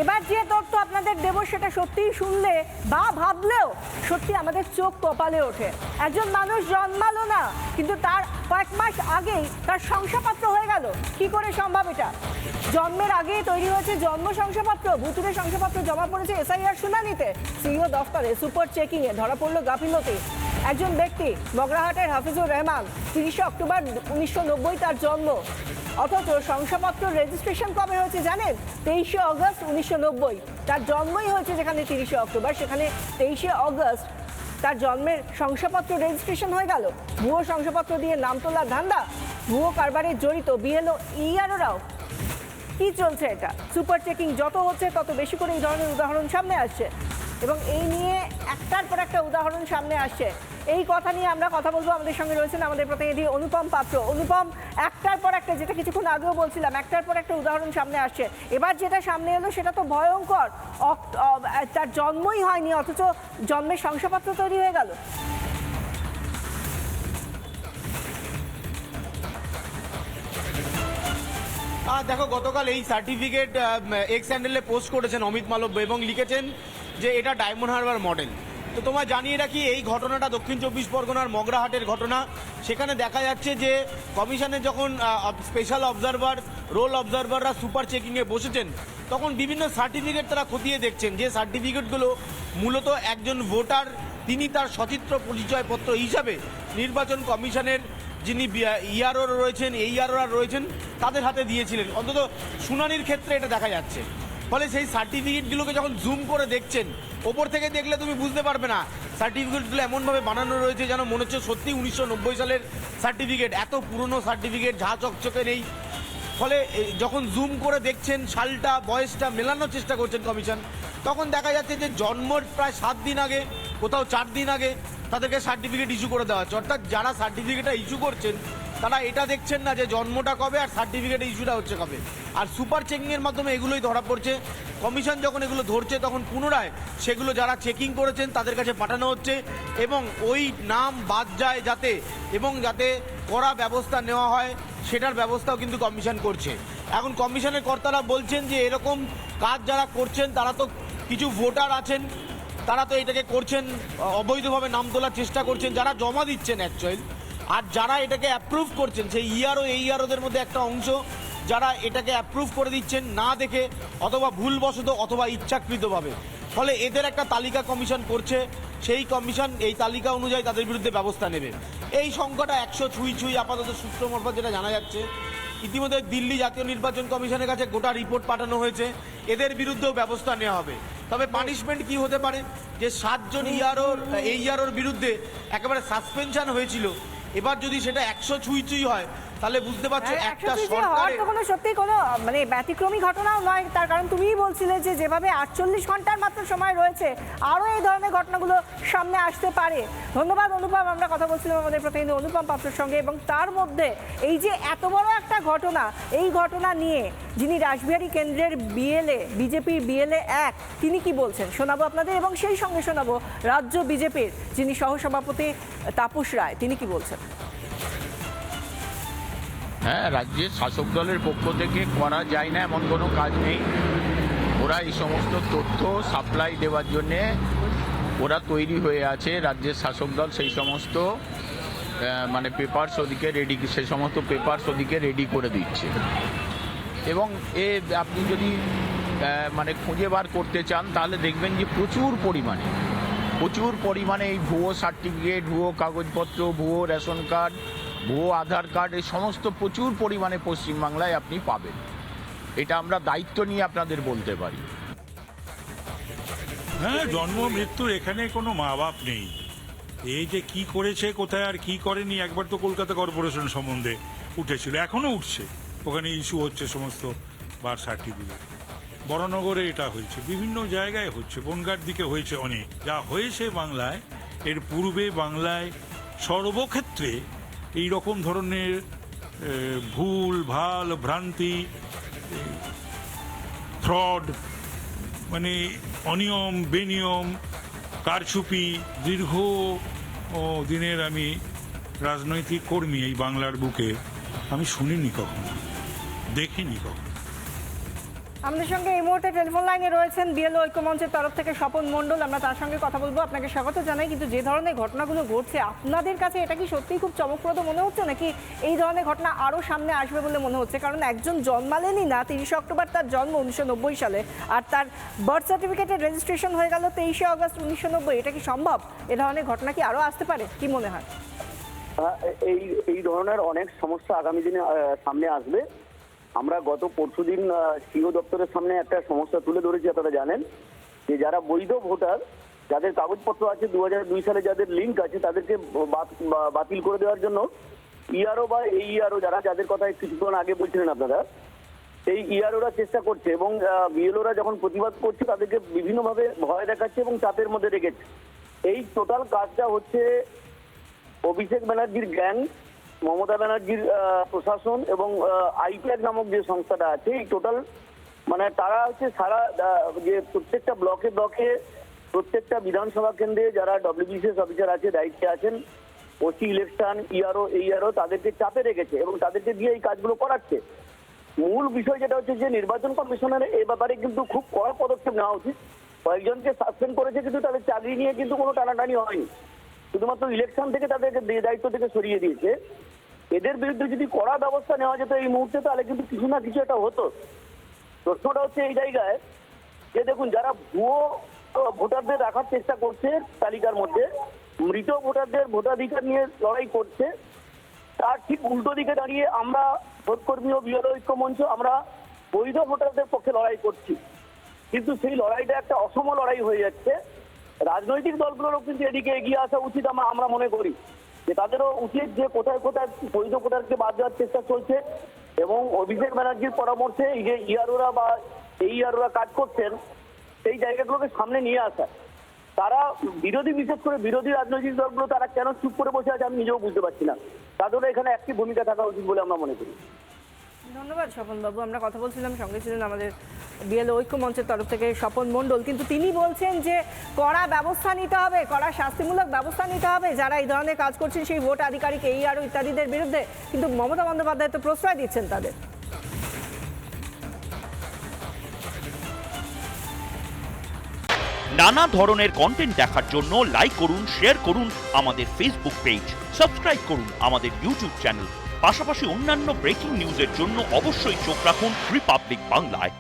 এবার যে তথ্য আপনাদের দেব সেটা সত্যিই শুনলে বা ভাবলেও সত্যি আমাদের চোখ কপালে ওঠে। একজন মানুষ জন্মালো না, কিন্তু তার কয়েক মাস আগেই তার শংসাপত্র হয়ে গেল। কি করে সম্ভব এটা? জন্মের আগেই তৈরি হয়েছে জন্ম শংসাপত্র। ভুতুরে শংসাপত্র জমা পড়েছে এসআইআর শুনানিতে। সিইও দফতরে সুপার চেকিংয়ে ধরা পড়ল গাফিলতি। একজন ব্যক্তি বগরাহাটের হাফিজুর রহমান, 30 অক্টোবর 1990 তার জন্ম, অথচ শংসাপত্র রেজিস্ট্রেশন কবে হয়েছে জানেন? 23 অগস্ট 1990। তার জন্মই হয়েছে যেখানে 30 অক্টোবর, সেখানে 23 অগস্ট তার জন্মের শংসাপত্র রেজিস্ট্রেশন হয়ে গেল। ভুয়ো শংসাপত্র দিয়ে নাম তোলার ধান্দা, ভুয়ো কারবারে জড়িত বিএলও ইআরওরাও। কি চলছে এটা? সুপার চেকিং যত হচ্ছে তত বেশি করে এই ধরনের উদাহরণ সামনে আসছে, এবং এই নিয়ে একটার পর একটা উদাহরণ সামনে আসছে। এই কথা নিয়ে আমরা কথা বলবো। আমাদের সঙ্গে রয়েছেন আমাদের প্রতিনিধি অনুপম পাত্র। অনুপম, একটার পর একটা, যেটা কিছুক্ষণ আগেও বলছিলাম, একটার পর একটা উদাহরণ সামনে আসছে। এবার যেটা সামনে এলো সেটা তো ভয়ঙ্কর। তার জন্মই হয়নি, অথচ জন্মের শংসাপত্র তৈরি হয়ে গেল। দেখো, গতকাল এই সার্টিফিকেট এক্স হ্যান্ডেলে পোস্ট করেছেন অমিত মালব্য এবং লিখেছেন যে এটা ডায়মন্ড হারবার মডেল। তো তোমায় জানিয়ে রাখি, এই ঘটনাটা দক্ষিণ 24 পরগনার মগরাহাটের ঘটনা। সেখানে দেখা যাচ্ছে যে কমিশনে যখন স্পেশাল অবজারভার, রোল অবজারভাররা সুপার চেকিংয়ে বসেছেন, তখন বিভিন্ন সার্টিফিকেট তারা খতিয়ে দেখছেন, যে সার্টিফিকেটগুলো মূলত একজন ভোটার তিনি তার সচিত্র পরিচয়পত্র হিসাবে নির্বাচন কমিশনের যিনি ইআরও রয়েছেন, এইআরওরা রয়েছেন, তাদের হাতে দিয়েছিলেন। অন্তত শুনানির ক্ষেত্রে এটা দেখা যাচ্ছে। ফলে সেই সার্টিফিকেটগুলোকে যখন জুম করে দেখছেন, ওপর থেকে দেখলে তুমি বুঝতে পারবে না সার্টিফিকেটগুলো এমনভাবে বানানো রয়েছে যেন মনে হচ্ছে সত্যি 1990 সালের সার্টিফিকেট। এত পুরনো সার্টিফিকেট, ঝা চকচকে নেই। ফলে যখন জুম করে দেখছেন, সালটা, বয়সটা মেলানোর চেষ্টা করছেন কমিশন, তখন দেখা যাচ্ছে যে জন্মের প্রায় 7 দিন আগে, কোথাও 4 দিন আগে তাদেরকে সার্টিফিকেট ইস্যু করে দেওয়া হচ্ছে। অর্থাৎ যারা সার্টিফিকেটটা ইস্যু করছেন তারা এটা দেখছেন না যে জন্মটা কবে আর সার্টিফিকেট ইস্যুটা হচ্ছে কবে। আর সুপার চেকিংয়ের মাধ্যমে এগুলোই ধরা পড়ছে। কমিশন যখন এগুলো ধরছে, তখন পুনরায় সেগুলো যারা চেকিং করেছেন তাদের কাছে পাঠানো হচ্ছে, এবং ওই নাম বাদ যায় যাতে, এবং যাতে কড়া ব্যবস্থা নেওয়া হয় সেটার ব্যবস্থাও কিন্তু কমিশন করছে। এখন কমিশনের কর্তারা বলছেন যে এরকম কাজ যারা করছেন তারা তো কিছু ভোটার আছেন, তারা তো এটাকে করছেন অবৈধভাবে, নাম তোলার চেষ্টা করছেন যারা জমা দিচ্ছেন অ্যাকচুয়ালি। আর যারা এটাকে অ্যাপ্রুভ করছেন, সেই ইআরও এইআরওদের মধ্যে একটা অংশ যারা এটাকে অ্যাপ্রুভ করে দিচ্ছেন না দেখে, অথবা ভুলবশত অথবা ইচ্ছাকৃতভাবে। ফলে এদের একটা তালিকা কমিশন করছে, সেই কমিশন এই তালিকা অনুযায়ী তাদের বিরুদ্ধে ব্যবস্থা নেবে। এই সংখ্যাটা 100 ছুঁই আপাতত সূত্র মারফত যেটা জানা যাচ্ছে। ইতিমধ্যে দিল্লি জাতীয় নির্বাচন কমিশনের কাছে গোটা রিপোর্ট পাঠানো হয়েছে, এদের বিরুদ্ধেও ব্যবস্থা নেওয়া হবে। তবে পানিশমেন্ট কি হতে পারে, যে 7 জন এইআরওর বিরুদ্ধে একেবারে সাসপেনশন হয়েছিল, এবার যদি সেটা 100 ছুঁই হয়, তাহলে বুঝতে পারছো একটা সরকারের কোনো সত্যি কোনো মানে ব্যতিক্রমী ঘটনাও নয়। তার কারণ তুমিই বলছিলে যে যেভাবে 48 ঘন্টার মাত্র সময় রয়েছে, আরও এই ধরনের ঘটনাগুলো সামনে আসতে পারে। ধন্যবাদ অনুপম। আমরা কথা বলছিলাম আমাদের প্রতিনিধি অনুপম পাত্রের সঙ্গে, এবং তার মধ্যে এই যে এত বড় একটা ঘটনা, এই ঘটনা নিয়ে যিনি রাসবিহারী কেন্দ্রের বিএলএ, বিজেপির বিএলএ 1, তিনি কি বলছেন শোনাবো আপনাদের, এবং সেই সঙ্গে শোনাবো রাজ্য বিজেপির যিনি সহসভাপতি তাপস রায়, তিনি কি বলছেন। হ্যাঁ, রাজ্যের শাসক দলের পক্ষ থেকে করা যায় না এমন কোনো কাজ নেই। ওরা এই সমস্ত তথ্য সাপ্লাই দেওয়ার জন্যে ওরা তৈরি হয়ে আছে। রাজ্যের শাসক দল সেই সমস্ত মানে পেপারস ওদিকে রেডি, সেই সমস্ত পেপারস ওদিকে রেডি করে দিচ্ছে। এবং আপনি যদি মানে খুঁজে বার করতে চান, তাহলে দেখবেন যে প্রচুর পরিমাণে এই ভুয়ো সার্টিফিকেট, ভুয়ো কাগজপত্র, ভুয়ো রেশন কার্ড, ভুয়ো আধার কার্ড, এই সমস্ত প্রচুর পরিমাণে পশ্চিমবাংলায় আপনি পাবেন। এটা আমরা দায়িত্ব নিয়ে আপনাদের বলতে পারি। হ্যাঁ, জন্ম মৃত্যুর এখানে কোনো মা বাপ নেই। এই যে কি করেছে, কোথায় আর কি করেনি, একবার তো কলকাতা কর্পোরেশন সম্বন্ধে উঠেছিল, এখনো উঠছে, ওখানে ইস্যু হচ্ছে সমস্ত বার্থ সার্টিফিকেট। বড়নগরে এটা হয়েছে, বিভিন্ন জায়গায় হচ্ছে, বনগাঁর দিকে হয়েছে অনেক। যা হয়েছে বাংলায়, এর পূর্বে বাংলায় সর্বক্ষেত্রে এই রকম ধরনের ভুল ভাল, ভ্রান্তি, ফ্রড, মানে অনিয়ম বেনিয়ম, কারচুপি, দীর্ঘ দিনের আমি রাজনৈতিক কর্মী এই বাংলার বুকে, আমি শুনিনি কখনো, দেখিনি কখনো। আমাদের সঙ্গে এই মুহূর্তে টেলিফোন লাইনে রয়েছেন বিএলও ঐক্যমঞ্চের তরফ থেকে স্বপন মণ্ডল। আমরা তার সঙ্গে কথা বলবো। আপনাকে স্বাগত জানাই। কিন্তু যে ধরনের ঘটনাগুলো ঘটছে আপনাদের কাছে এটা কি সত্যিই খুব চমকপ্রদ মনে হচ্ছে, নাকি এই ধরনের ঘটনা আরও সামনে আসবে বলে মনে হচ্ছে? কারণ একজন জন্মালেনই না, 30 অক্টোবর তার জন্ম 1990 সালে, আর তার বার্থ সার্টিফিকেটের রেজিস্ট্রেশন হয়ে গেল 23 আগস্ট 1990। এটা কি সম্ভব? এ ধরনের ঘটনা কি আরও আসতে পারে, কি মনে হয়? এই ধরনের অনেক সমস্যা আগামী দিনে সামনে আসবে। আমরা গত পরশুদিন সিও দপ্তরের সামনে একটা সমস্যা তুলে ধরেছি। আপনারা জানেন যে যারা বৈধ ভোটার, যাদের কাগজপত্র আছে 2002 সালে, যাদের লিঙ্ক আছে, তাদেরকে বাতিল করে দেওয়ার জন্য ইআরও বা এইআরও যাদের কথা কিছুক্ষণ আগে বলছিলেন আপনারা, এই ইআরওরা চেষ্টা করছে এবং বিএলওরা যখন প্রতিবাদ করছে তাদেরকে বিভিন্নভাবে ভয় দেখাচ্ছে এবং চাপের মধ্যে রেখেছে। এই টোটাল কাজটা হচ্ছে অভিষেক ব্যানার্জির গ্যাং, মমতা ব্যানার্জির প্রশাসন এবং আইপ্যাক নামক যে সংস্থাটা আছে, এই টোটাল মানে তারা হচ্ছে সারা যে প্রত্যেকটা ব্লকে ব্লকে প্রত্যেকটা বিধানসভা কেন্দ্রে যারা ডব্লিউবিসিএস অফিসার আছে, দায়িত্বে আছেন, ওসি ইলেকশন, ইআরও এইআরও, তাদেরকে চাপে রেখেছে এবং তাদেরকে দিয়ে এই কাজগুলো করাচ্ছে। মূল বিষয় যেটা হচ্ছে যে নির্বাচন কমিশনের এ ব্যাপারে কিন্তু খুব কড়া পদক্ষেপ নেওয়া উচিত। কয়েকজনকে সাসপেন্ড করেছে কিন্তু তাদের চাকরি নিয়ে কিন্তু কোনো টানাটানি হয়নি, শুধুমাত্র ইলেকশন থেকে তাদেরকে দায়িত্ব থেকে সরিয়ে দিয়েছে। এদের বিরুদ্ধে যদি কড়া ব্যবস্থা নেওয়া যেত এই মুহূর্তে, তাহলে কিন্তু কিছু না কিছু একটা হতো। প্রশ্নটা হচ্ছে এই জায়গায় যে দেখুন, যারা ভুয়ো ভোটারদের রাখার চেষ্টা করছে তালিকার মধ্যে, মৃত ভোটারদের ভোটাধিকার নিয়ে লড়াই করছে, তার ঠিক উল্টো দিকে দাঁড়িয়ে আমরা ভোটকর্মী ও বিএলও ঐক্য মঞ্চ আমরা বৈধ ভোটারদের পক্ষে লড়াই করছি। কিন্তু সেই লড়াইটা একটা অসম লড়াই হয়ে যাচ্ছে। রাজনৈতিক দলগুলোরও কিন্তু এদিকে এগিয়ে আসা উচিত আমরা মনে করি, যে তাদেরও উচিত যে কোথায় কোথায় বৈধ ভোটারকে বাদ দেওয়ার চেষ্টা চলছে এবং অভিষেক ব্যানার্জির পরামর্শে এই যে ইআরওরা বা এইআরওরা কাজ করছেন সেই জায়গাগুলোকে সামনে নিয়ে আসা। তারা বিরোধী, বিশেষ করে বিরোধী রাজনৈতিক দলগুলো তারা কেন চুপ করে বসে আছে আমি নিজেও বুঝতে পারছি না। তাদেরও এখানে একটি ভূমিকা থাকা উচিত বলে আমরা মনে করি। ধন্যবাদ স্বপনবাবু। আমরা কথা বলছিলাম, সঙ্গে ছিলেন আমাদের বিএলও ঐক্য মঞ্চের তরফ থেকে স্বপন মণ্ডল। কিন্তু তিনি বলছেন যে কড়া ব্যবস্থা নিতে হবে, কড়া শাস্তিমূলক ব্যবস্থা নিতে হবে যারা এই ধরনের কাজ করছেন সেই ভোট আধিকারিক, এইআরও ইত্যাদিদের বিরুদ্ধে। কিন্তু মমতা বন্দ্যোপাধ্যায় তো প্রশ্রয় দিচ্ছেন তাদের। নানা ধরনের কন্টেন্ট দেখার জন্য লাইক করুন, শেয়ার করুন আমাদের ফেসবুক পেজ, সাবস্ক্রাইব করুন আমাদের ইউটিউব চ্যানেল। পাশাপাশি অন্যান্য ব্রেকিং নিউজের জন্য অবশ্যই চোখ রাখুন রিপাবলিক বাংলায়।